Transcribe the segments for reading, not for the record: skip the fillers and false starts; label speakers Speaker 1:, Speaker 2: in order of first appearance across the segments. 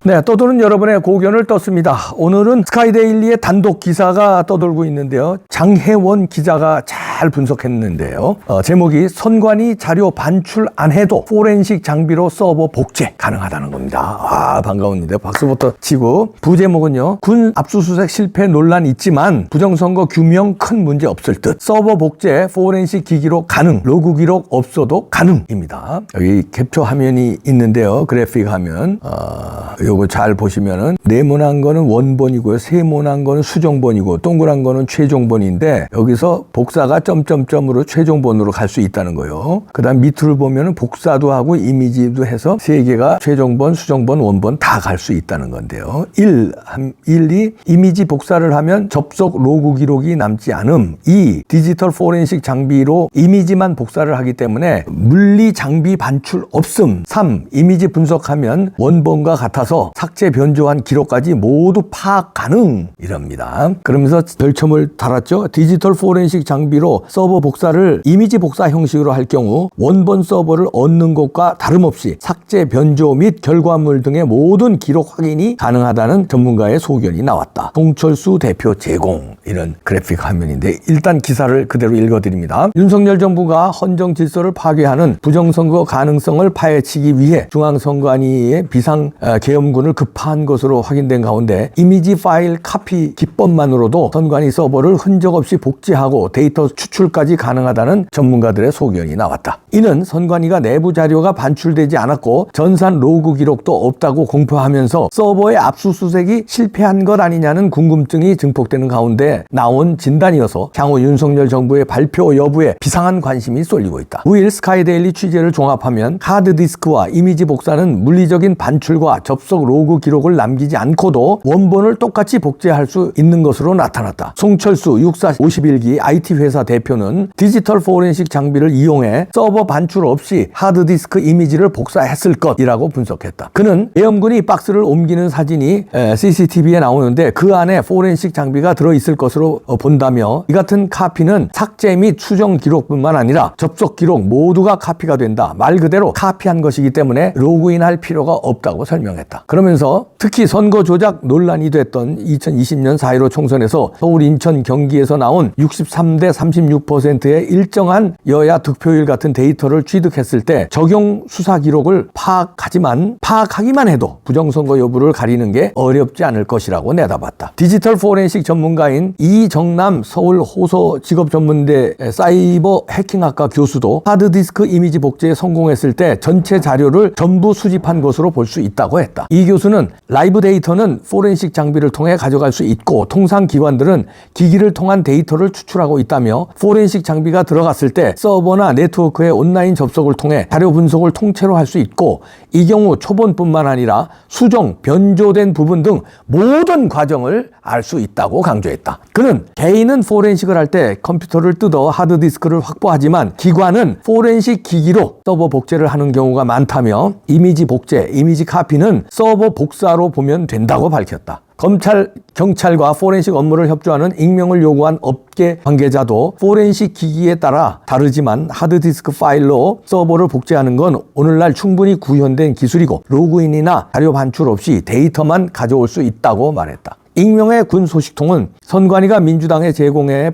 Speaker 1: 네, 떠도는 여러분의 고견을 떴습니다. 오늘은 스카이데일리의 단독 기사가 떠돌고 있는데요. 장혜원 기자가 잘 분석했는데요. 제목이 선관위 자료 반출 안 해도 포렌식 장비로 서버 복제 가능하다는 겁니다. 아, 반가운데 박수부터 치고, 부제목은요. 군 압수수색 실패 논란 있지만 부정선거 규명 큰 문제 없을 듯. 서버 복제 포렌식 기기로 가능. 로그 기록 없어도 가능입니다. 여기 캡처 화면이 있는데요. 그래픽 화면. 요거 잘 보시면은 네모난 거는 원본이고요. 세모난 거는 수정본이고 동그란 거는 최종본인데 여기서 복사가 점점점으로 최종본으로 갈 수 있다는 거예요. 그 다음 밑을 보면은 복사도 하고 이미지도 해서 세 개가 최종본, 수정본, 원본 다 갈 수 있다는 건데요. 1, 2 이미지 복사를 하면 접속 로그 기록이 남지 않음. 2 디지털 포렌식 장비로 이미지만 복사를 하기 때문에 물리 장비 반출 없음. 3 이미지 분석하면 원본과 같아서 삭제 변조한 기록까지 모두 파악 가능 이럽니다. 그러면서 별첨을 달았죠. 디지털 포렌식 장비로 서버 복사를 이미지 복사 형식으로 할 경우 원본 서버를 얻는 것과 다름없이 삭제 변조 및 결과물 등의 모든 기록 확인이 가능하다는 전문가의 소견이 나왔다. 송철수 대표 제공. 이런 그래픽 화면인데 일단 기사를 그대로 읽어드립니다. 윤석열 정부가 헌정 질서를 파괴하는 부정선거 가능성을 파헤치기 위해 중앙선관위의 비상 계엄군을 급파한 것으로 확인된 가운데 이미지 파일 카피 기법만으로도 선관위 서버를 흔적 없이 복제하고 데이터 추출까지 가능하다는 전문가들의 소견이 나왔다. 이는 선관위가 내부 자료가 반출되지 않았고 전산 로그 기록도 없다고 공표하면서 서버의 압수수색이 실패한 것 아니냐는 궁금증이 증폭되는 가운데 나온 진단이어서 향후 윤석열 정부의 발표 여부에 비상한 관심이 쏠리고 있다. 9일 스카이데일리 취재를 종합하면 하드디스크와 이미지 복사는 물리적인 반출과 접속 로그 기록을 남기지 않고도 원본을 똑같이 복제할 수 있는 것으로 나타났다. 송철수 6451기 IT 회사 대표는 디지털 포렌식 장비를 이용해 서버 반출 없이 하드디스크 이미지를 복사했을 것이라고 분석했다. 그는 계엄군이 박스를 옮기는 사진이 CCTV에 나오는데 그 안에 포렌식 장비가 들어있을 것으로 본다며 이 같은 카피는 삭제 및 수정 기록뿐만 아니라 접속 기록 모두가 카피가 된다. 말 그대로 카피한 것이기 때문에 로그인할 필요가 없다고 설명했다. 그러면서 특히 선거 조작 논란이 됐던 2020년 4.15 총선에서 서울, 인천, 경기에서 나온 63대 36%의 일정한 여야 득표율 같은 데이터를 취득했을 때 적용 수사 기록을 파악하기만 해도 부정선거 여부를 가리는 게 어렵지 않을 것이라고 내다봤다. 디지털 포렌식 전문가인 이정남 서울 호서직업전문대 사이버 해킹학과 교수도 하드디스크 이미지 복제에 성공했을 때 전체 자료를 전부 수집한 것으로 볼 수 있다고 했다. 이 교수는 라이브 데이터는 포렌식 장비를 통해 가져갈 수 있고 통상 기관들은 기기를 통한 데이터를 추출하고 있다며 포렌식 장비가 들어갔을 때 서버나 네트워크의 온라인 접속을 통해 자료 분석을 통째로 할 수 있고 이 경우 초본뿐만 아니라 수정, 변조된 부분 등 모든 과정을 알 수 있다고 강조했다. 그는 개인은 포렌식을 할 때 컴퓨터를 뜯어 하드디스크를 확보하지만 기관은 포렌식 기기로 서버 복제를 하는 경우가 많다며 이미지 복제, 이미지 카피는 서버 복사로 보면 된다고 밝혔다. 검찰, 경찰과 포렌식 업무를 협조하는 익명을 요구한 업계 관계자도 포렌식 기기에 따라 다르지만 하드디스크 파일로 서버를 복제하는 건 오늘날 충분히 구현된 기술이고 로그인이나 자료 반출 없이 데이터만 가져올 수 있다고 말했다. 익명의 군 소식통은 선관위가 민주당에 제공해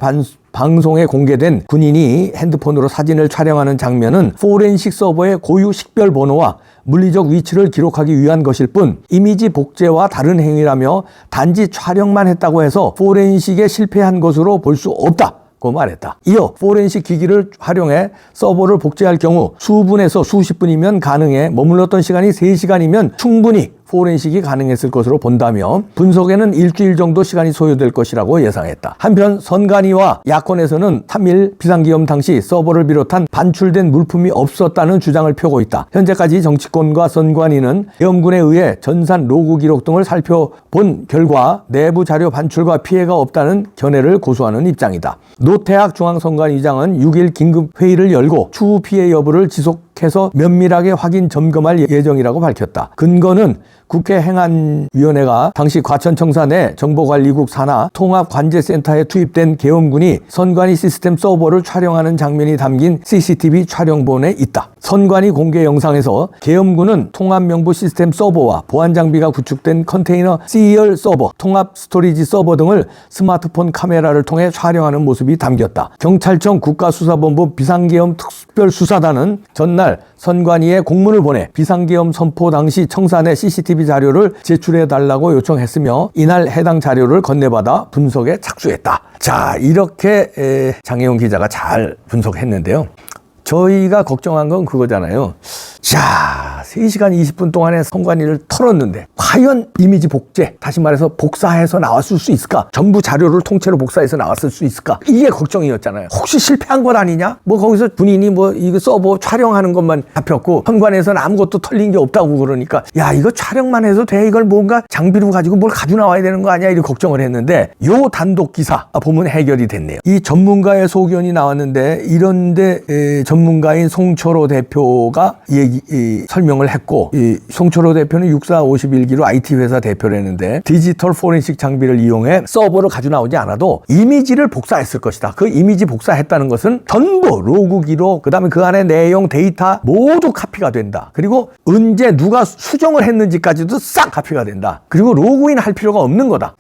Speaker 1: 방송에 공개된 군인이 핸드폰으로 사진을 촬영하는 장면은 포렌식 서버의 고유 식별 번호와 물리적 위치를 기록하기 위한 것일 뿐 이미지 복제와 다른 행위라며 단지 촬영만 했다고 해서 포렌식에 실패한 것으로 볼 수 없다고 말했다. 이어 포렌식 기기를 활용해 서버를 복제할 경우 수분에서 수십 분이면 가능해 머물렀던 시간이 3시간이면 충분히 포렌식이 가능했을 것으로 본다며 분석에는 일주일 정도 시간이 소요될 것이라고 예상했다. 한편 선관위와 야권에서는 3일 비상기엄 당시 서버를 비롯한 반출된 물품이 없었다는 주장을 펴고 있다. 현재까지 정치권과 선관위는 계엄군에 의해 전산 로그 기록 등을 살펴본 결과 내부 자료 반출과 피해가 없다는 견해를 고수하는 입장이다. 노태학 중앙선관위장은 6일 긴급 회의를 열고 추후 피해 여부를 지속 계속해서 면밀하게 확인 점검할 예정이라고 밝혔다. 근거는 국회 행안위원회가 당시 과천청사 내 정보관리국 산하 통합관제센터에 투입된 계엄군이 선관위 시스템 서버를 촬영하는 장면이 담긴 CCTV 촬영본에 있다. 선관위 공개 영상에서 계엄군은 통합명부 시스템 서버와 보안장비가 구축된 컨테이너 C열 서버, 통합 스토리지 서버 등을 스마트폰 카메라를 통해 촬영하는 모습이 담겼다. 경찰청 국가수사본부 비상계엄 특별수사단은 전날 선관위에 공문을 보내 비상계엄 선포 당시 청사 내 CCTV 자료를 제출해달라고 요청했으며 이날 해당 자료를 건네받아 분석에 착수했다. 자, 이렇게 장혜원 기자가 잘 분석했는데요. 저희가 걱정한 건 그거잖아요. 자, 3시간 20분 동안에 선관위를 털었는데 과연 이미지 복제, 다시 말해서 복사해서 나왔을 수 있을까? 전부 자료를 통째로 복사해서 나왔을 수 있을까? 이게 걱정이었잖아요. 혹시 실패한 것 아니냐? 뭐 거기서 군인이 뭐 이거 서버 촬영하는 것만 잡혔고 선관위에서는 아무것도 털린 게 없다고 그러니까 야, 이거 촬영만 해도 돼? 이걸 뭔가 장비로 가지고 뭘 가지고 나와야 되는 거 아니야? 이렇게 걱정을 했는데 요 단독 기사 보면 해결이 됐네요. 이 전문가의 소견이 나왔는데 이런데 전문가인 송철호 대표가 설명을 했고, 이 송철호 대표는 6451기로 IT 회사 대표라는데 디지털 포렌식 장비를 이용해 서버를 가지고 나오지 않아도 이미지를 복사했을 것이다. 그 이미지 복사했다는 것은 전부 로그 기록, 그 다음에 그 안에 내용, 데이터 모두 카피가 된다. 그리고 언제 누가 수정을 했는지까지도 싹 카피가 된다. 그리고 로그인 할 필요가 없는 거다.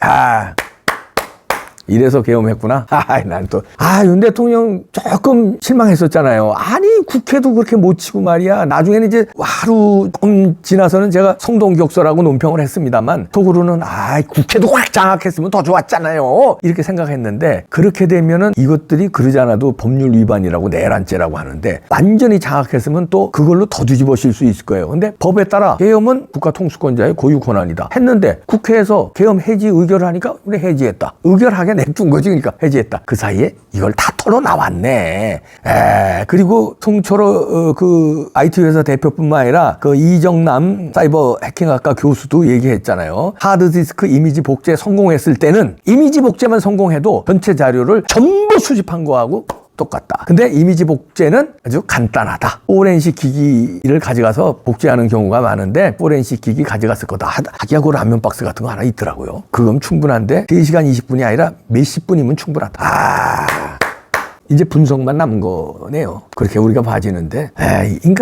Speaker 1: 이래서 계엄했구나. 난 또, 윤 대통령 조금 실망했었잖아요. 아니, 국회도 그렇게 못 치고 말이야. 나중에는 이제 하루 조금 지나서는 제가 성동격서라고 논평을 했습니다만, 속으로는, 국회도 확 장악했으면 더 좋았잖아요. 이렇게 생각했는데, 그렇게 되면은 이것들이 그러지 않아도 법률 위반이라고 내란죄라고 하는데, 완전히 장악했으면 또 그걸로 더 뒤집어질 수 있을 거예요. 근데 법에 따라 계엄은 국가통수권자의 고유 권한이다. 했는데, 국회에서 계엄 해지 의결을 하니까, 우리 해지했다. 의결하게 냅둔 거지. 그러니까 해지했다. 그 사이에 이걸 다 털어 나왔네. 그리고 송철호 그 IT 회사 대표뿐만 아니라 그 이정남 사이버 해킹학과 교수도 얘기했잖아요. 하드디스크 이미지 복제 성공했을 때는 이미지 복제만 성공해도 전체 자료를 전부 수집한 거하고 똑같다. 근데 이미지 복제는 아주 간단하다. 포렌식 기기를 가져가서 복제하는 경우가 많은데 포렌식 기기 가져갔을 거다. 하기야 그 라면 박스 같은 거 하나 있더라고요. 그건 충분한데 3시간 20분이 아니라 몇십 분이면 충분하다. 이제 분석만 남은 거네요. 그렇게 우리가 봐지는데.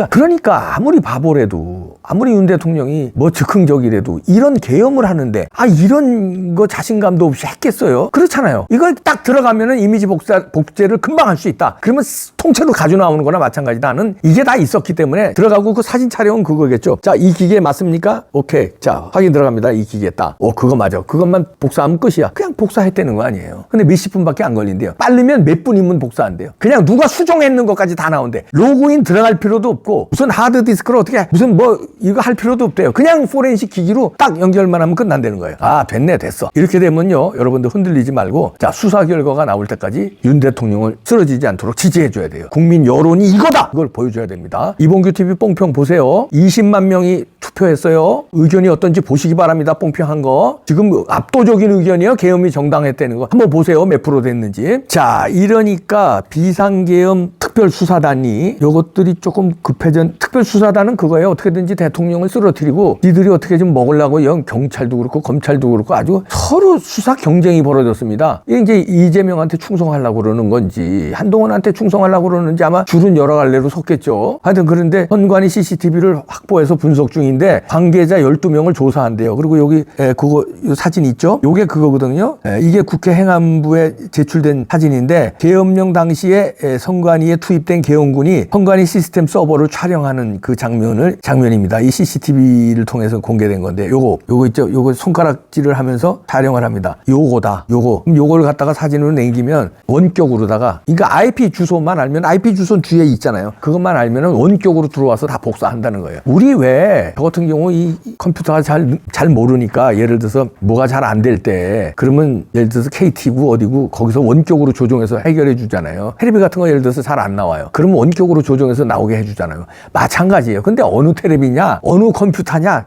Speaker 1: 그러니까 아무리 바보래도, 아무리 윤 대통령이 뭐 즉흥적이래도 이런 계엄을 하는데, 이런 거 자신감도 없이 했겠어요? 그렇잖아요. 이걸 딱 들어가면은 이미지 복제를 금방 할 수 있다. 그러면 통째로 가지고 나오는 거나 마찬가지다. 나는 이게 다 있었기 때문에 들어가고 그 사진 촬영은 그거겠죠. 자, 이 기계 맞습니까? 오케이. 자, 확인 들어갑니다. 이 기계 딱. 그거 맞아. 그것만 복사하면 끝이야. 그냥 복사했다는 거 아니에요. 근데 몇십 분밖에 안 걸린대요. 빠르면 몇 분이면 복사한대요. 그냥 누가 수정했는 것까지 다 나온대. 로그인 들어갈 필요도 없고 무슨 하드디스크를 어떻게 무슨 뭐 이거 할 필요도 없대요. 그냥 포렌식 기기로 딱 연결만 하면 끝난다는 거예요. 됐네, 됐어. 이렇게 되면요, 여러분들 흔들리지 말고, 자, 수사 결과가 나올 때까지 윤 대통령을 쓰러지지 않도록 지지해줘야 돼요. 국민 여론이 이거다! 이걸 보여줘야 됩니다. 이봉규 TV 뽕평 보세요. 20만 명이 투표했어요. 의견이 어떤지 보시기 바랍니다. 뽕평한 거. 지금 압도적인 의견이요. 계엄이 정당했다는 거. 한번 보세요. 몇 프로 됐는지. 자, 이러니까 비상계엄 특별수사단이 요것들이 조금 급해진, 특별수사단은 그거예요. 어떻게든지 대통령을 쓰러뜨리고 니들이 어떻게 좀 먹으려고 경찰도 그렇고 검찰도 그렇고 아주 서로 수사 경쟁이 벌어졌습니다. 이게 이제 이재명한테 충성하려고 그러는 건지 한동훈한테 충성하려고 그러는지 아마 줄은 여러 갈래로 섰겠죠. 하여튼 그런데 선관위 CCTV를 확보해서 분석 중인데 관계자 12명을 조사한대요. 그리고 여기 그거 사진 있죠? 요게 그거거든요. 이게 국회 행안부에 제출된 사진인데 계엄령 당시에 선관위에 투입된 계엄군이 선관위 시스템 서버를 촬영하는 그 장면입니다. 이 CCTV를 통해서 공개된 건데 요거 있죠? 요거 손가락질을 하면서 촬영을 합니다. 요거다. 그럼 요걸 갖다가 사진으로 남기면 원격으로다가, 그러니까 IP 주소만 알면, IP 주소는 뒤에 있잖아요. 그것만 알면은 원격으로 들어와서 다 복사한다는 거예요. 우리 왜 저거 같은 경우 이 컴퓨터가 잘 모르니까 예를 들어서 뭐가 잘 안 될 때 그러면 예를 들어서 KT고 어디고 거기서 원격으로 조정해서 해결해 주잖아요. 텔레비 같은 거 예를 들어서 잘 안 나와요. 그러면 원격으로 조정해서 나오게 해주잖아요. 마찬가지예요. 근데 어느 텔레비냐 어느 컴퓨터냐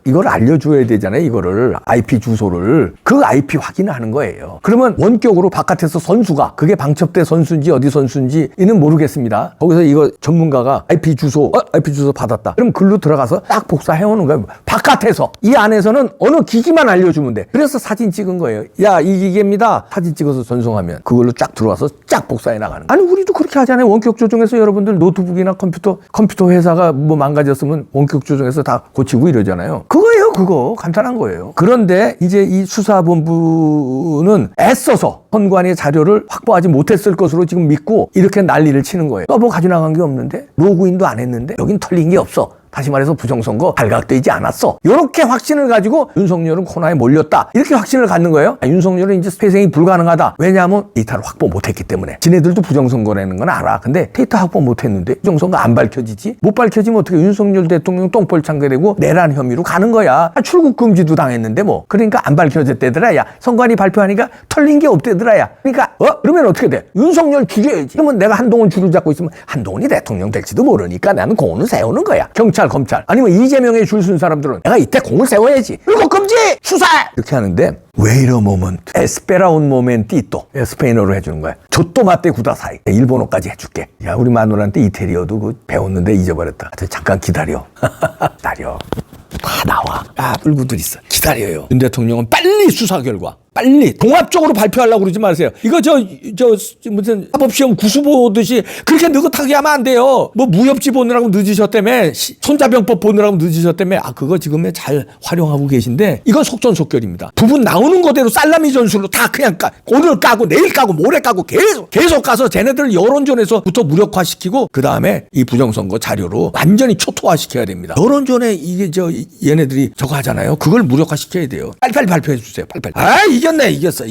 Speaker 1: 이걸 알려줘야 되잖아요. 이거를 IP 주소를 그 IP 확인하는 거예요. 그러면 원격으로 바깥에서 선수가 그게 방첩대 선수인지 어디 선수인지는 모르겠습니다. 거기서 이거 전문가가 IP 주소 받았다. 그럼 글로 들어가서 딱 복사해 오는 거예요. 바깥에서. 이 안에서는 어느 기기만 알려주면 돼. 그래서 사진 찍은 거예요. 야, 이 기계입니다. 사진 찍어서 전송하면 그걸로 쫙 들어와서 쫙 복사해 나가는 거예요. 아니 우리도 그렇게 하잖아요. 원격 조정해서 여러분들 노트북이나 컴퓨터 회사가 뭐 망가졌으면 원격 조정해서 다 고치고 이러잖아요. 그거예요. 그거 간단한 거예요. 그런데 이제 이 수사본부는 애써서 선관위의 자료를 확보하지 못했을 것으로 지금 믿고 이렇게 난리를 치는 거예요. 뭐 가져나간 게 없는데 로그인도 안 했는데 여긴 털린 게 없어. 다시 말해서 부정선거 발각되지 않았어. 이렇게 확신을 가지고 윤석열은 코너에 몰렸다. 이렇게 확신을 갖는 거예요. 윤석열은 이제 회생이 불가능하다. 왜냐하면 데이터를 확보 못했기 때문에. 지네들도 부정선거라는 건 알아. 근데 데이터 확보 못했는데 부정선거 안 밝혀지지? 못 밝혀지면 어떻게 윤석열 대통령 똥볼 참게되고 내란 혐의로 가는 거야. 출국 금지도 당했는데 뭐. 그러니까 안 밝혀졌대더라. 야, 선관위 발표하니까 털린 게 없대더라. 야. 그러니까 그러면 어떻게 돼? 윤석열 죽여야지. 그러면 내가 한동훈 줄을 잡고 있으면 한동훈이 대통령 될지도 모르니까 나는 공을 세우는 거야. 경찰, 검찰 아니면 이재명에 줄 쓴 사람들은 내가 이때 공을 세워야지. 출국 금지! 수사! 이렇게 하는데 Wait a moment. Espera un momentito. 스페인어로 해주는 거야. 조또마떼 구다사이. 일본어까지 해줄게. 야, 우리 마누라한테 이태리어도 배웠는데 잊어버렸다. 잠깐 기다려. 기다려. 다 나와. 불구들 있어. 기다려요. 윤 대통령은 빨리 수사 결과. 빨리 종합적으로 발표하려고 그러지 마세요. 이거 무슨 사법시험 구수 보듯이 그렇게 느긋하게 하면 안 돼요. 뭐 무협지 보느라고 늦으셨다며, 손자병법 보느라고 늦으셨다며. 그거 지금 잘 활용하고 계신데 이건 속전속결입니다. 부분 나오는 거대로 살라미 전술로 다 그냥 오늘 까고 내일 까고 모레 까고 계속 가서 쟤네들 여론전에서부터 무력화시키고 그 다음에 이 부정선거 자료로 완전히 초토화시켜야 됩니다. 여론전에 이게 얘네들이 저거 하잖아요. 그걸 무력화시켜야 돼요. 빨리빨리 발표해 주세요. 빨리빨리. 이겼네. 이겼어.